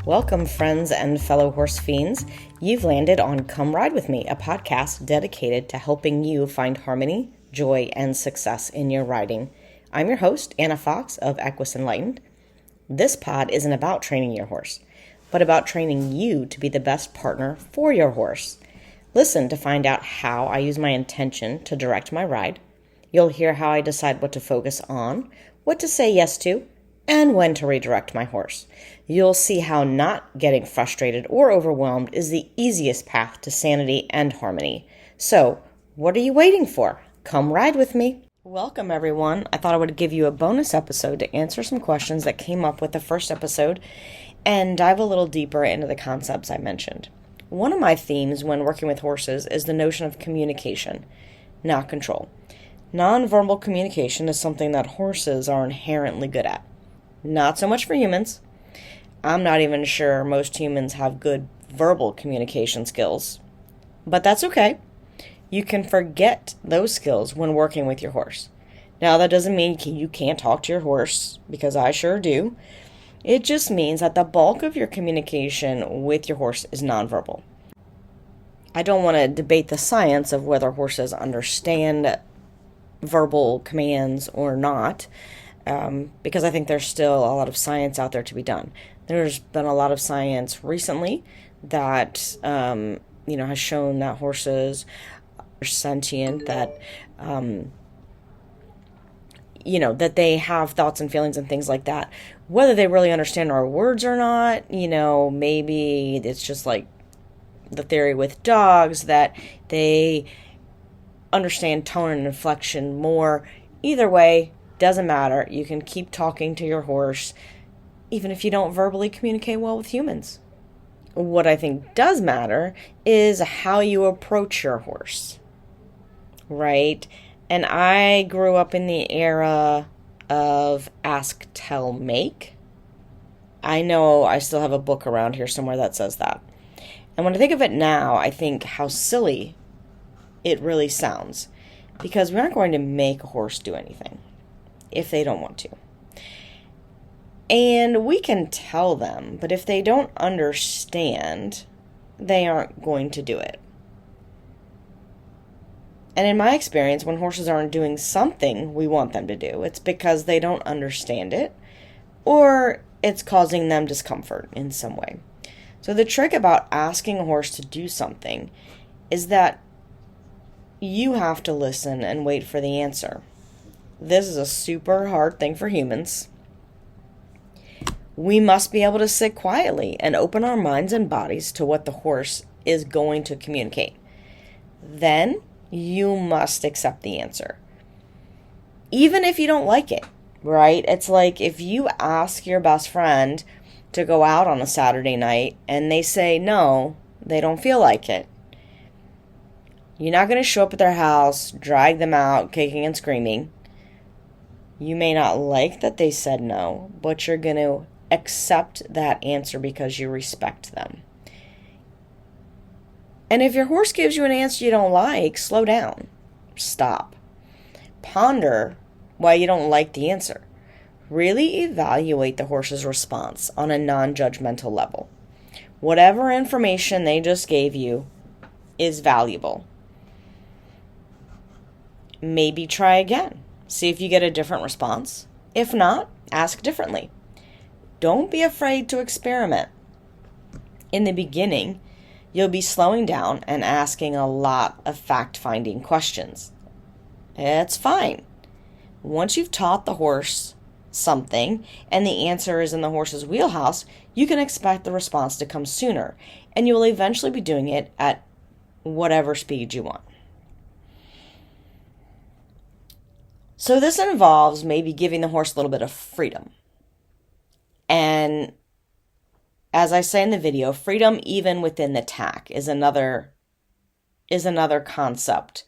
Welcome, friends and fellow horse fiends. You've landed on Come Ride With Me, a podcast dedicated to helping you find harmony, joy, and success in your riding. I'm your host, Anna Fox of Equus Enlightened. This pod isn't about training your horse, but about training you to be the best partner for your horse. Listen to find out how I use my intention to direct my ride. You'll hear how I decide what to focus on, what to say yes to, and when to redirect my horse. You'll see how not getting frustrated or overwhelmed is the easiest path to sanity and harmony. So, what are you waiting for? Come ride with me. Welcome, everyone. I thought I would give you a bonus episode to answer some questions that came up with the first episode and dive a little deeper into the concepts I mentioned. One of my themes when working with horses is the notion of communication, not control. Nonverbal communication is something that horses are inherently good at. Not so much for humans. I'm not even sure most humans have good verbal communication skills. But that's okay. You can forget those skills when working with your horse. Now, that doesn't mean you can't talk to your horse, because I sure do. It just means that the bulk of your communication with your horse is nonverbal. I don't want to debate the science of whether horses understand verbal commands or not, because I think there's still a lot of science out there to be done. There's been a lot of science recently that, has shown that horses are sentient, that, that they have thoughts and feelings and things like that. Whether they really understand our words or not, maybe it's just like the theory with dogs that they understand tone and inflection more. Either way, doesn't matter. You can keep talking to your horse even if you don't verbally communicate well with humans. What I think does matter is how you approach your horse, right? And I grew up in the era of ask, tell, make. I know I still have a book around here somewhere that says that. And when I think of it now, I think how silly it really sounds, because we aren't going to make a horse do anything if they don't want to. And we can tell them, but if they don't understand, they aren't going to do it. And in my experience, when horses aren't doing something we want them to do, it's because they don't understand it, or it's causing them discomfort in some way. So the trick about asking a horse to do something is that you have to listen and wait for the answer. This is a super hard thing for humans. We must be able to sit quietly and open our minds and bodies to what the horse is going to communicate. Then you must accept the answer, even if you don't like it, right? It's like if you ask your best friend to go out on a Saturday night and they say no, they don't feel like it. You're not going to show up at their house, drag them out, kicking and screaming. You may not like that they said no, but you're going to accept that answer because you respect them. And if your horse gives you an answer you don't like, slow down. Stop. Ponder why you don't like the answer. Really evaluate the horse's response on a non-judgmental level. Whatever information they just gave you is valuable. Maybe try again. See if you get a different response. If not, ask differently. Don't be afraid to experiment. In the beginning, you'll be slowing down and asking a lot of fact-finding questions. It's fine. Once you've taught the horse something and the answer is in the horse's wheelhouse, you can expect the response to come sooner, and you will eventually be doing it at whatever speed you want. So this involves maybe giving the horse a little bit of freedom. And as I say in the video, freedom even within the tack is another concept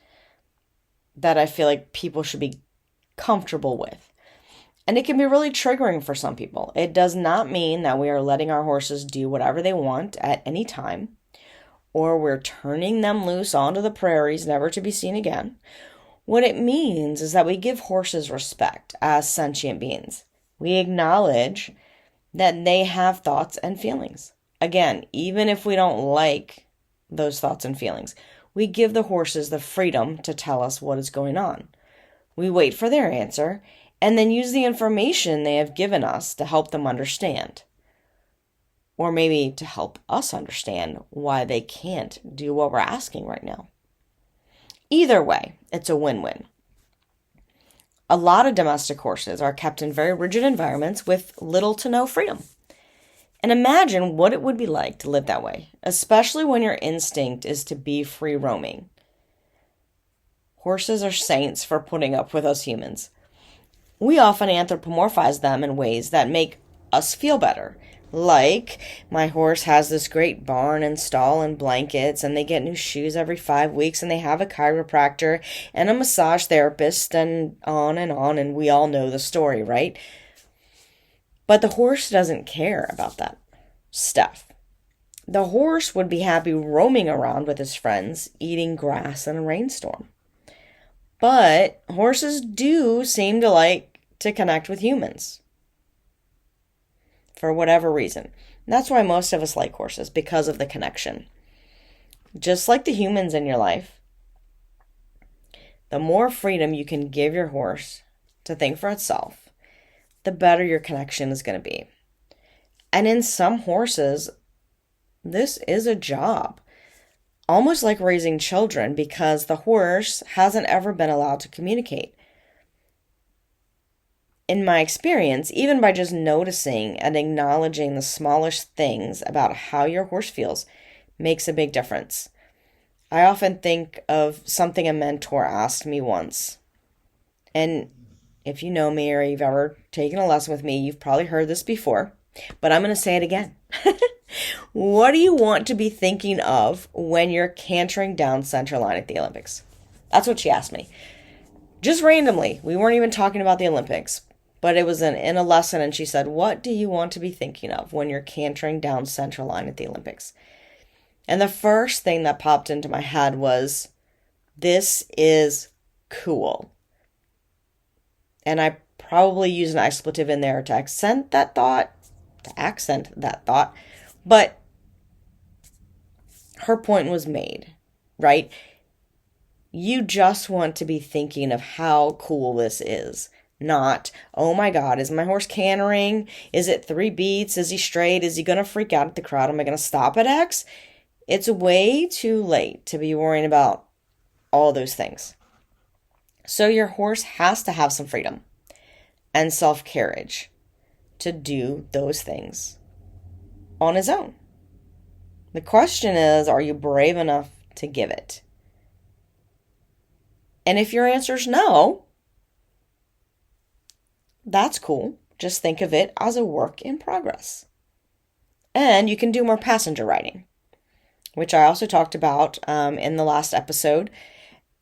that I feel like people should be comfortable with. And it can be really triggering for some people. It does not mean that we are letting our horses do whatever they want at any time, or we're turning them loose onto the prairies never to be seen again. What it means is that we give horses respect as sentient beings. We acknowledge that they have thoughts and feelings. Again, even if we don't like those thoughts and feelings, we give the horses the freedom to tell us what is going on. We wait for their answer and then use the information they have given us to help them understand. Or maybe to help us understand why they can't do what we're asking right now. Either way, it's a win-win. A lot of domestic horses are kept in very rigid environments with little to no freedom. And imagine what it would be like to live that way, especially when your instinct is to be free roaming. Horses are saints for putting up with us humans. We often anthropomorphize them in ways that make us feel better. Like, my horse has this great barn and stall and blankets, and they get new shoes every 5 weeks, and they have a chiropractor and a massage therapist, and on, and we all know the story, right? But the horse doesn't care about that stuff. The horse would be happy roaming around with his friends, eating grass in a rainstorm. But horses do seem to like to connect with humans. For whatever reason. And that's why most of us like horses, because of the connection. Just like the humans in your life, the more freedom you can give your horse to think for itself, the better your connection is going to be. And in some horses, this is a job, almost like raising children, because the horse hasn't ever been allowed to communicate. In my experience, even by just noticing and acknowledging the smallest things about how your horse feels makes a big difference. I often think of something a mentor asked me once. And if you know me or you've ever taken a lesson with me, you've probably heard this before, but I'm going to say it again. What do you want to be thinking of when you're cantering down center line at the Olympics? That's what she asked me. Just randomly. We weren't even talking about the Olympics. But it was in a lesson, and she said, what do you want to be thinking of when you're cantering down center line at the Olympics? And the first thing that popped into my head was, this is cool. And I probably used an expletive in there to accent that thought. But her point was made, right? You just want to be thinking of how cool this is. Not, oh my God, is my horse cantering? Is it 3 beats? Is he straight? Is he going to freak out at the crowd? Am I going to stop at X? It's way too late to be worrying about all those things. So your horse has to have some freedom and self-carriage to do those things on his own. The question is, are you brave enough to give it? And if your answer is no, that's cool. Just think of it as a work in progress. And you can do more passenger riding, which I also talked about in the last episode.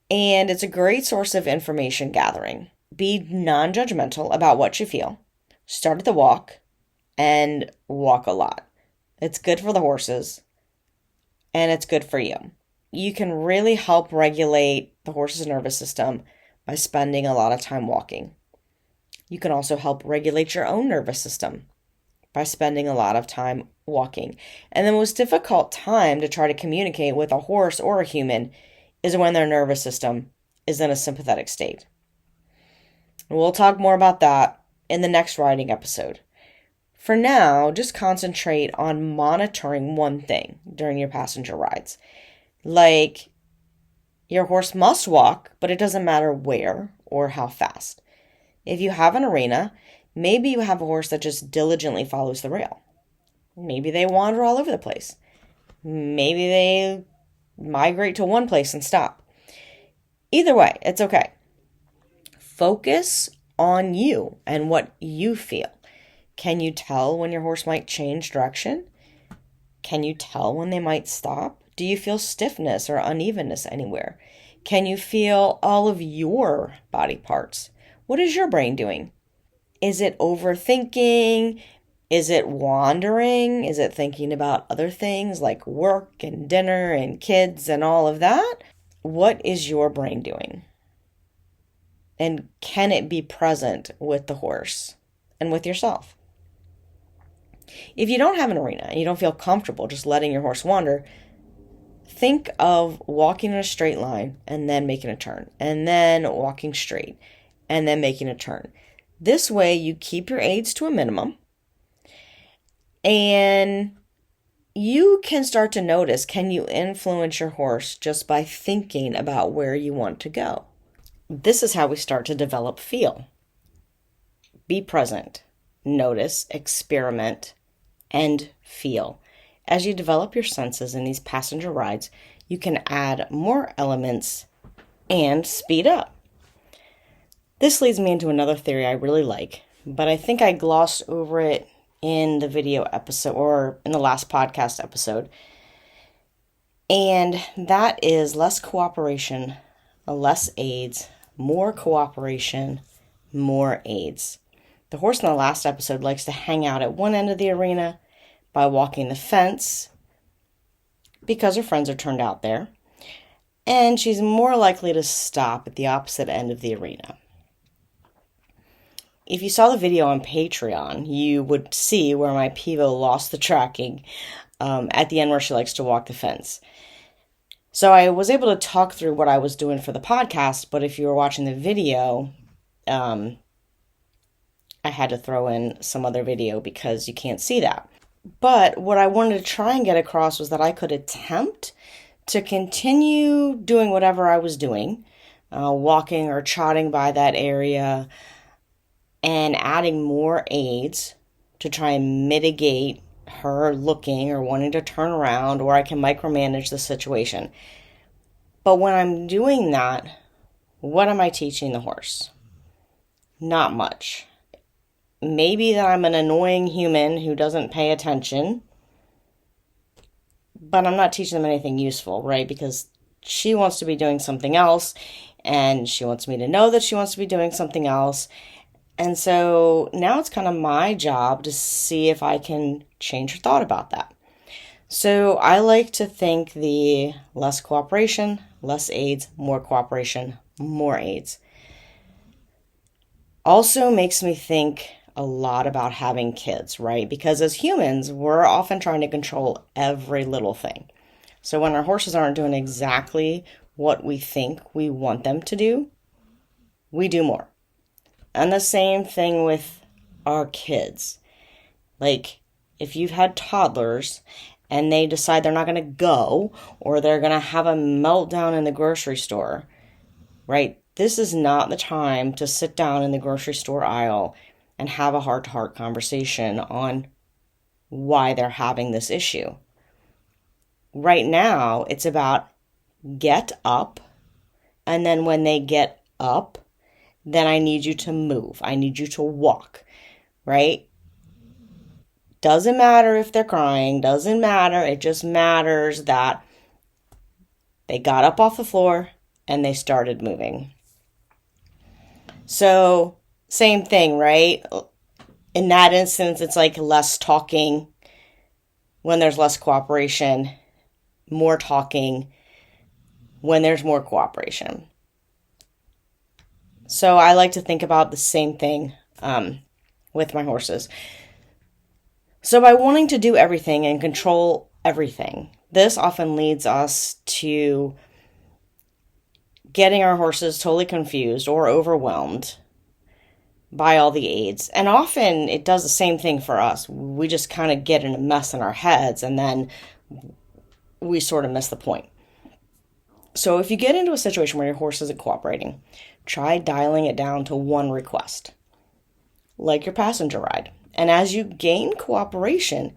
And it's a great source of information gathering. Be non-judgmental about what you feel. Start at the walk and walk a lot. It's good for the horses and it's good for you. You can really help regulate the horse's nervous system by spending a lot of time walking. You can also help regulate your own nervous system by spending a lot of time walking. And the most difficult time to try to communicate with a horse or a human is when their nervous system is in a sympathetic state. We'll talk more about that in the next riding episode. For now, just concentrate on monitoring one thing during your passenger rides. Like, your horse must walk, but it doesn't matter where or how fast. If you have an arena, maybe you have a horse that just diligently follows the rail. Maybe they wander all over the place. Maybe they migrate to one place and stop. Either way, it's okay. Focus on you and what you feel. Can you tell when your horse might change direction? Can you tell when they might stop? Do you feel stiffness or unevenness anywhere? Can you feel all of your body parts? What is your brain doing? Is it overthinking? Is it wandering? Is it thinking about other things like work and dinner and kids and all of that? What is your brain doing? And can it be present with the horse and with yourself? If you don't have an arena and you don't feel comfortable just letting your horse wander, think of walking in a straight line and then making a turn, and then walking straight and then making a turn. This way you keep your aids to a minimum, and you can start to notice, can you influence your horse just by thinking about where you want to go? This is how we start to develop feel. Be present, notice, experiment, and feel. As you develop your senses in these passenger rides, you can add more elements and speed up. This leads me into another theory I really like, but I think I glossed over it in the video episode or in the last podcast episode. And that is less cooperation, less aids, more cooperation, more aids. The horse in the last episode likes to hang out at one end of the arena by walking the fence because her friends are turned out there, and she's more likely to stop at the opposite end of the arena. If you saw the video on Patreon, you would see where my Pivo lost the tracking at the end where she likes to walk the fence. So I was able to talk through what I was doing for the podcast, but if you were watching the video, I had to throw in some other video because you can't see that. But what I wanted to try and get across was that I could attempt to continue doing whatever I was doing, walking or trotting by that area, and adding more aids to try and mitigate her looking or wanting to turn around, or I can micromanage the situation. But when I'm doing that, what am I teaching the horse? Not much. Maybe that I'm an annoying human who doesn't pay attention, but I'm not teaching them anything useful, right? Because she wants to be doing something else, and she wants me to know that she wants to be doing something else. And so now it's kind of my job to see if I can change her thought about that. So I like to think the less cooperation, less aids, more cooperation, more aids. Also makes me think a lot about having kids, right? Because as humans, we're often trying to control every little thing. So when our horses aren't doing exactly what we think we want them to do, we do more. And the same thing with our kids. Like, if you've had toddlers and they decide they're not going to go, or they're going to have a meltdown in the grocery store, right? This is not the time to sit down in the grocery store aisle and have a heart-to-heart conversation on why they're having this issue. Right now, it's about get up, and then when they get up, then I need you to move. I need you to walk, right? Doesn't matter if they're crying, doesn't matter. It just matters that they got up off the floor and they started moving. So, same thing, right? In that instance, it's like less talking when there's less cooperation, more talking when there's more cooperation. So I like to think about the same thing with my horses. So by wanting to do everything and control everything, this often leads us to getting our horses totally confused or overwhelmed by all the aids. And often it does the same thing for us. We just kind of get in a mess in our heads, and then we sort of miss the point. So if you get into a situation where your horse isn't cooperating, try dialing it down to one request, like your passenger ride. And as you gain cooperation,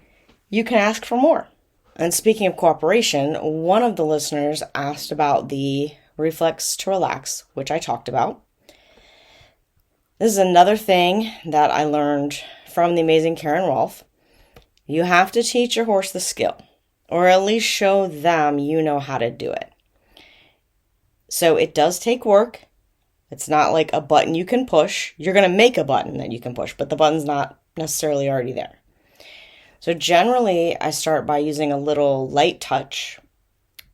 you can ask for more. And speaking of cooperation, one of the listeners asked about the reflex to relax, which I talked about. This is another thing that I learned from the amazing Karen Rolfe. You have to teach your horse the skill, or at least show them you know how to do it. So it does take work. It's not like a button you can push. You're going to make a button that you can push, but the button's not necessarily already there. So generally, I start by using a little light touch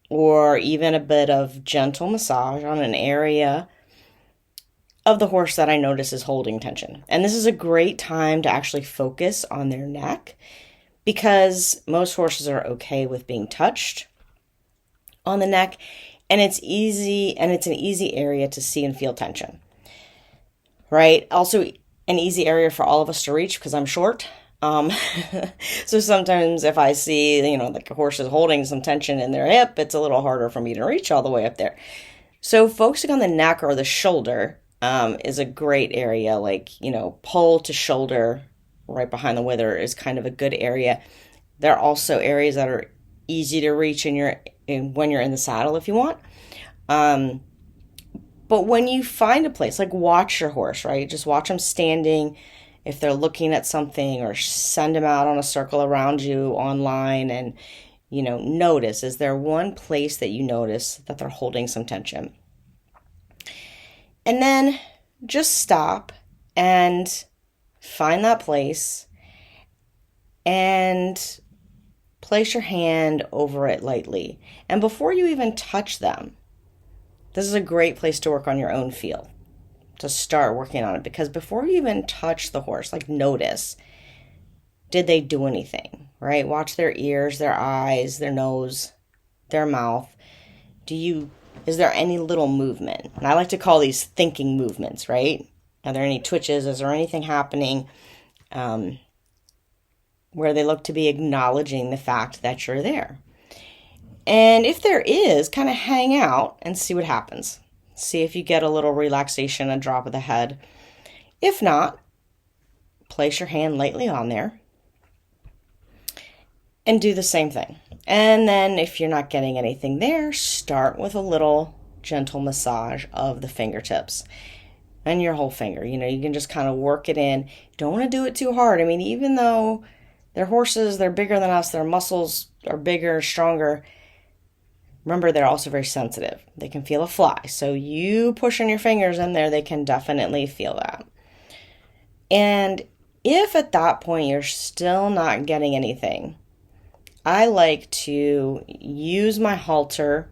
or even a bit of gentle massage on an area of the horse that I notice is holding tension. And this is a great time to actually focus on their neck, because most horses are okay with being touched on the neck, and it's an easy area to see and feel tension, right? Also an easy area for all of us to reach because I'm short. So sometimes if I see, like a horse is holding some tension in their hip, it's a little harder for me to reach all the way up there. So focusing on the neck or the shoulder is a great area, like, pull to shoulder right behind the wither is kind of a good area. There are also areas that are easy to reach when you're in the saddle if you want. But when you find a place, like watch your horse, right? Just watch them standing. If they're looking at something, or send them out on a circle around you online and, notice, is there one place that you notice that they're holding some tension? And then just stop and find that place and place your hand over it lightly. And before you even touch them, this is a great place to work on your own feel, to start working on it, because before you even touch the horse, like notice, did they do anything, right? Watch their ears, their eyes, their nose, their mouth. Is there any little movement? And I like to call these thinking movements, right? Are there any twitches? Is there anything happening where they look to be acknowledging the fact that you're there? And if there is, kind of hang out and see what happens. See if you get a little relaxation, a drop of the head. If not, place your hand lightly on there and do the same thing. And then if you're not getting anything there, start with a little gentle massage of the fingertips and your whole finger. You can just kind of work it in. Don't want to do it too hard. I mean, even though they're horses, they're bigger than us, their muscles are bigger, stronger. Remember, they're also very sensitive. They can feel a fly. So you pushing your fingers in there, they can definitely feel that. And if at that point you're still not getting anything, I like to use my halter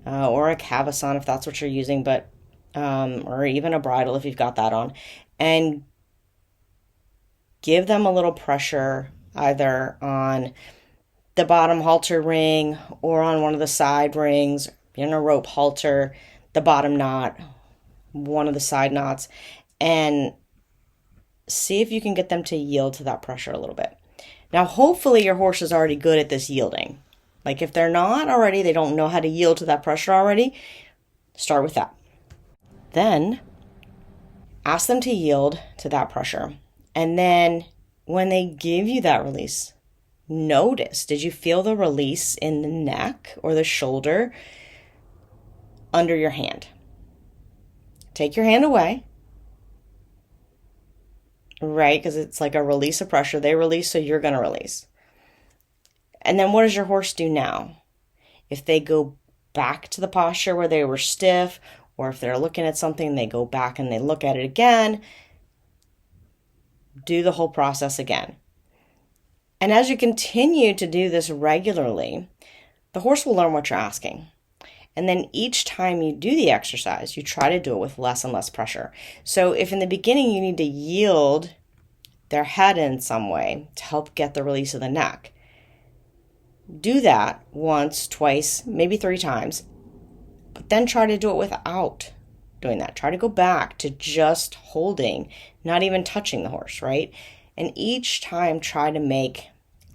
or a cavesson if that's what you're using, but or even a bridle if you've got that on, and give them a little pressure either on the bottom halter ring or on one of the side rings, in a rope halter, the bottom knot, one of the side knots, and see if you can get them to yield to that pressure a little bit. Now, hopefully your horse is already good at this yielding. Like if they're not already, they don't know how to yield to that pressure already, start with that. Then ask them to yield to that pressure. And then when they give you that release, notice, did you feel the release in the neck or the shoulder under your hand? Take your hand away, right? Because it's like a release of pressure. They release, so you're going to release. And then what does your horse do now? If they go back to the posture where they were stiff, or if they're looking at something, they go back and they look at it again. Do the whole process again. And as you continue to do this regularly, the horse will learn what you're asking. And then each time you do the exercise, you try to do it with less and less pressure. So if in the beginning you need to yield their head in some way to help get the release of the neck, do that once, twice, maybe 3 times, but then try to do it without doing that. Try to go back to just holding, not even touching the horse, right? And each time try to make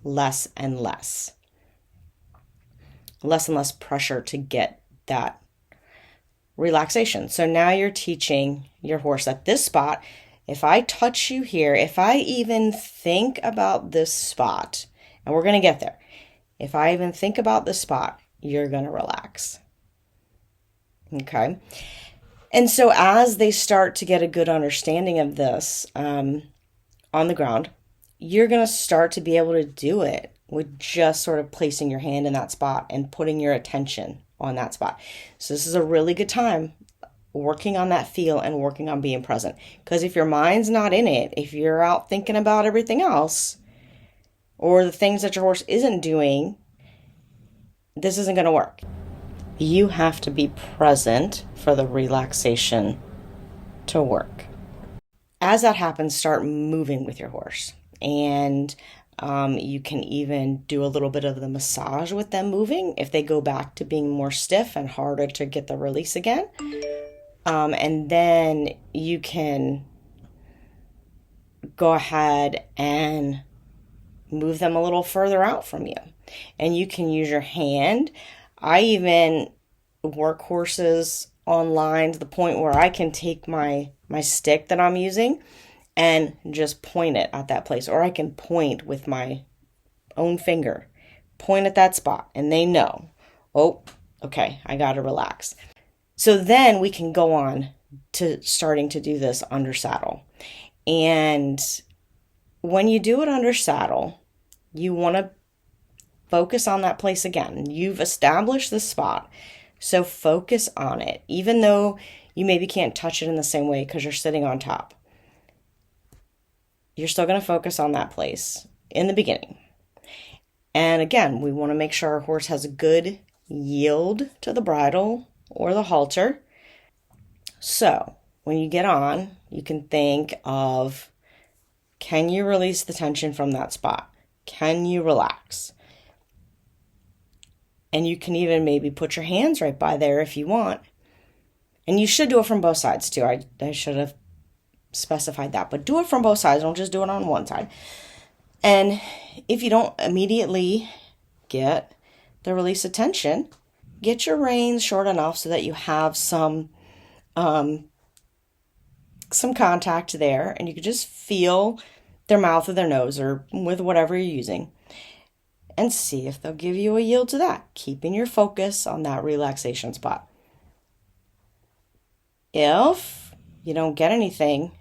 less and less pressure to get that relaxation. So now you're teaching your horse at this spot, if I touch you here, if I even think about this spot, and we're going to get there, if I even think about this spot, you're going to relax. Okay. And so as they start to get a good understanding of this on the ground, you're going to start to be able to do it with just sort of placing your hand in that spot and putting your attention on that spot. So this is a really good time working on that feel and working on being present. Because if your mind's not in it, if you're out thinking about everything else or the things that your horse isn't doing, this isn't going to work. You have to be present for the relaxation to work. As that happens, start moving with your horse. And you can even do a little bit of the massage with them moving if they go back to being more stiff and harder to get the release again. And then you can go ahead and move them a little further out from you. And you can use your hand. I even work horses online to the point where I can take my stick that I'm using and just point it at that place. Or I can point with my own finger, point at that spot, and they know, oh, okay, I got to relax. So then we can go on to starting to do this under saddle. And when you do it under saddle, you want to focus on that place again. You've established the spot, so focus on it, even though you maybe can't touch it in the same way because you're sitting on top. You're still going to focus on that place in the beginning. And again, we want to make sure our horse has a good yield to the bridle or the halter. So when you get on, you can think of, can you release the tension from that spot? Can you relax? And you can even maybe put your hands right by there if you want. And you should do it from both sides too. I should have specified that, but do it from both sides. Don't just do it on one side. And if you don't immediately get the release of tension, get your reins short enough so that you have some contact there, and you can just feel their mouth or their nose or with whatever you're using and see if they'll give you a yield to that, keeping your focus on that relaxation spot. If you don't get anything,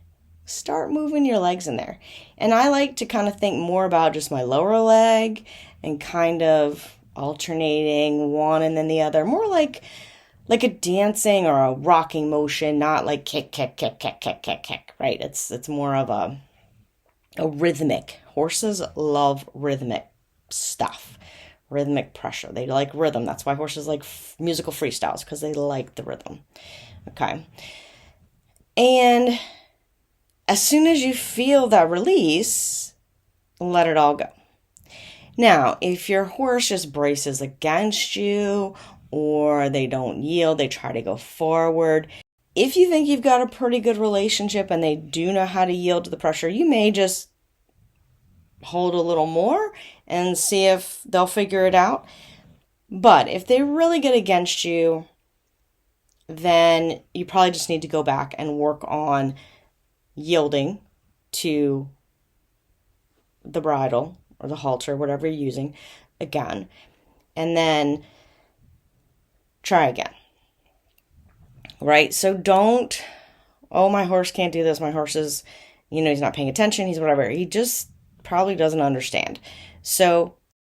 start moving your legs in there. And I like to kind of think more about just my lower leg and kind of alternating one and then the other, more like a dancing or a rocking motion, not like kick, kick, kick, kick, kick, kick, kick, right? It's more of a rhythmic. Horses love rhythmic stuff, rhythmic pressure. They like rhythm. That's why horses like musical freestyles, because they like the rhythm. Okay. And as soon as you feel that release, let it all go. Now, if your horse just braces against you or they don't yield, they try to go forward, if you think you've got a pretty good relationship and they do know how to yield to the pressure, you may just hold a little more and see if they'll figure it out. But if they really get against you, then you probably just need to go back and work on yielding to the bridle or the halter, whatever you're using, again, and then try again. Right? So don't, oh, my horse can't do this. My horse is, he's not paying attention. He's whatever. He just probably doesn't understand. So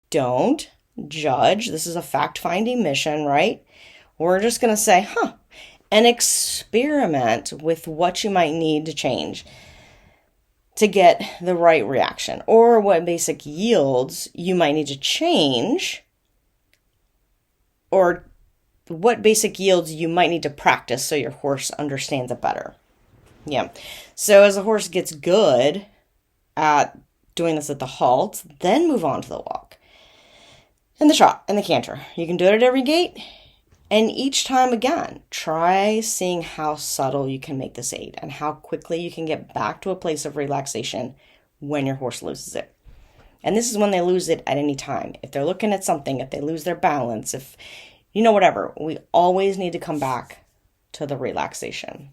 don't judge. This is a fact-finding mission, right? We're just going to say, and experiment with what you might need to change to get the right reaction, or what basic yields you might need to change, or what basic yields you might need to practice so your horse understands it better. Yeah. So as a horse gets good at doing this at the halt, then move on to the walk and the trot and the canter. You can do it at every gait. And each time, again, try seeing how subtle you can make this aid and how quickly you can get back to a place of relaxation when your horse loses it. And this is when they lose it at any time. If they're looking at something, if they lose their balance, if, whatever, we always need to come back to the relaxation.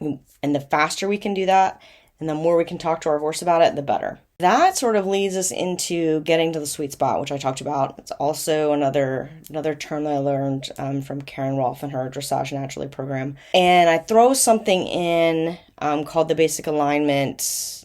And the faster we can do that, and the more we can talk to our horse about it, the better. That sort of leads us into getting to the sweet spot, which I talked about. It's also another term that I learned from Karen Rolfe and her Dressage Naturally program. And I throw something in called the basic alignment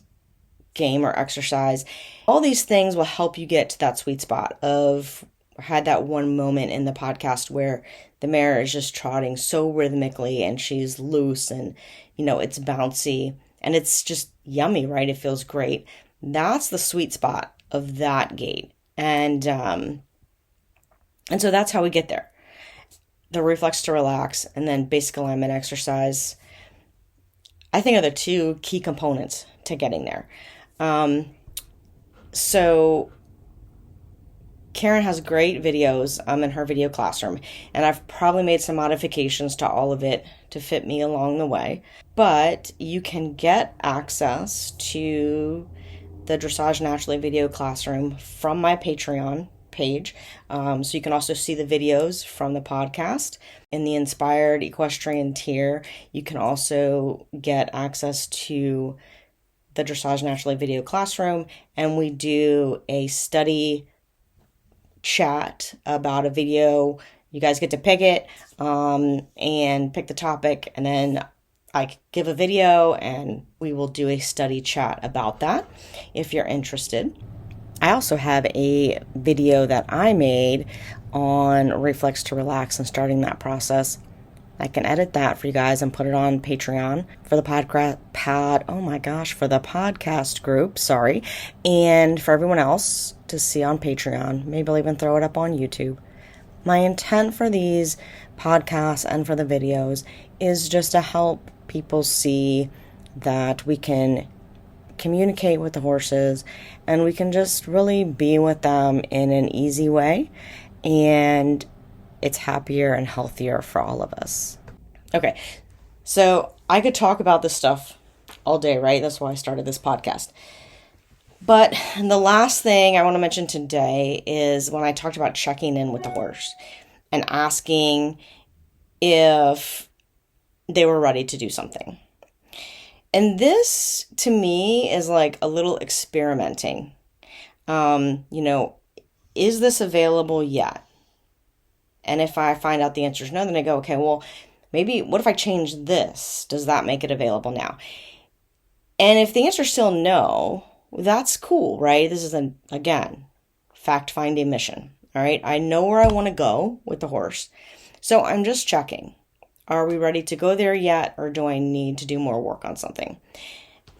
game or exercise. All these things will help you get to that sweet spot of, I had that one moment in the podcast where the mare is just trotting so rhythmically and she's loose and, it's bouncy. And it's just yummy, right? It feels great. That's the sweet spot of that gait. And so that's how we get there. The reflex to relax, and then basic alignment exercise. I think are the two key components to getting there. So Karen has great videos in her video classroom, and I've probably made some modifications to all of it to fit me along the way. But you can get access to the Dressage Naturally video classroom from my Patreon page. So you can also see the videos from the podcast. In the Inspired Equestrian tier, you can also get access to the Dressage Naturally video classroom, and we do a study chat about a video. You guys get to pick it and pick the topic, and then I give a video and we will do a study chat about that if you're interested. I also have a video that I made on reflex to relax and starting that process. I can edit that for you guys and put it on Patreon for the for the podcast group, sorry, and for everyone else to see on Patreon. Maybe I'll even throw it up on YouTube. My intent for these podcasts and for the videos is just to help people see that we can communicate with the horses and we can just really be with them in an easy way, and it's happier and healthier for all of us. Okay, so I could talk about this stuff all day, right? That's why I started this podcast. But the last thing I want to mention today is when I talked about checking in with the horse and asking if they were ready to do something. And this, to me, is like a little experimenting. Is this available yet? And if I find out the answer is no, then I go, okay, well, maybe what if I change this? Does that make it available now? And if the answer is still no, that's cool, right? This is, again, fact-finding mission, all right? I know where I want to go with the horse. So I'm just checking. Are we ready to go there yet, or do I need to do more work on something?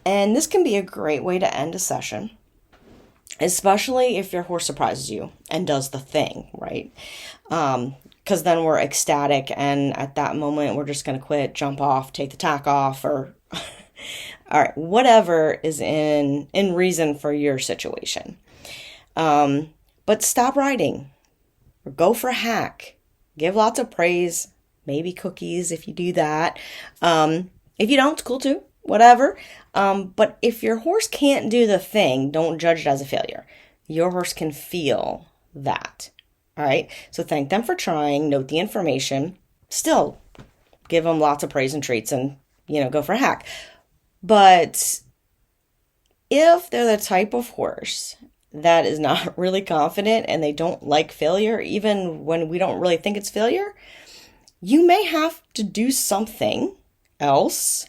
And this can be a great way to end a session, especially if your horse surprises you and does the thing, right? Because then we're ecstatic, and at that moment, we're just going to quit, jump off, take the tack off, or all right, whatever is in reason for your situation. But stop riding, or go for a hack. Give lots of praise. Maybe cookies if you do that. If you don't, it's cool too. Whatever. But if your horse can't do the thing, don't judge it as a failure. Your horse can feel that. All right. So thank them for trying. Note the information. Still, give them lots of praise and treats, and go for a hack. But if they're the type of horse that is not really confident and they don't like failure, even when we don't really think it's failure, you may have to do something else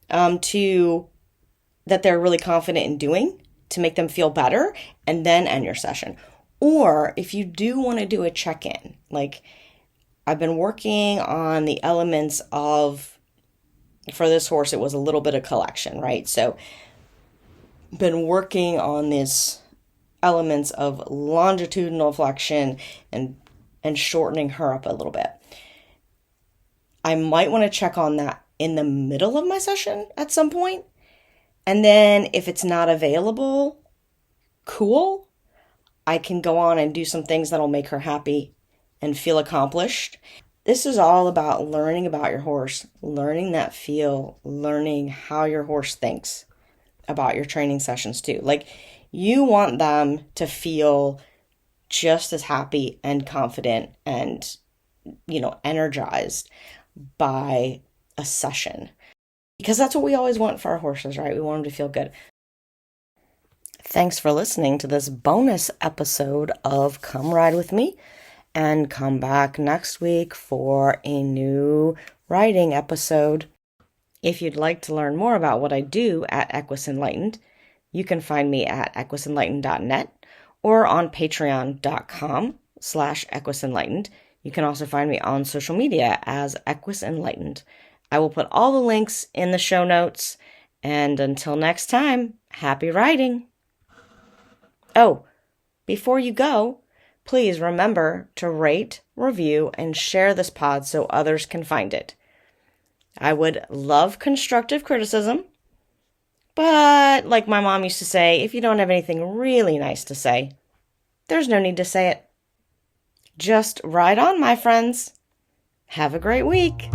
that they're really confident in doing to make them feel better, and then end your session. Or if you do want to do a check-in, like I've been working on the elements of, for this horse, it was a little bit of collection, right? So been working on these elements of longitudinal flexion and shortening her up a little bit. I might want to check on that in the middle of my session at some point. And then if it's not available, cool. I can go on and do some things that'll make her happy and feel accomplished. This is all about learning about your horse, learning that feel, learning how your horse thinks about your training sessions too. Like, you want them to feel just as happy and confident and, energized by a session, because that's what we always want for our horses, right? We want them to feel good. Thanks for listening to this bonus episode of Come Ride With Me, and come back next week for a new riding episode. If you'd like to learn more about what I do at Equus Enlightened, you can find me at equisenlightened.net or on patreon.com/equisenlightened. You can also find me on social media as Equus Enlightened. I will put all the links in the show notes. And until next time, happy riding. Oh, before you go, please remember to rate, review, and share this pod so others can find it. I would love constructive criticism, but like my mom used to say, if you don't have anything really nice to say, there's no need to say it. Just ride on, my friends. Have a great week.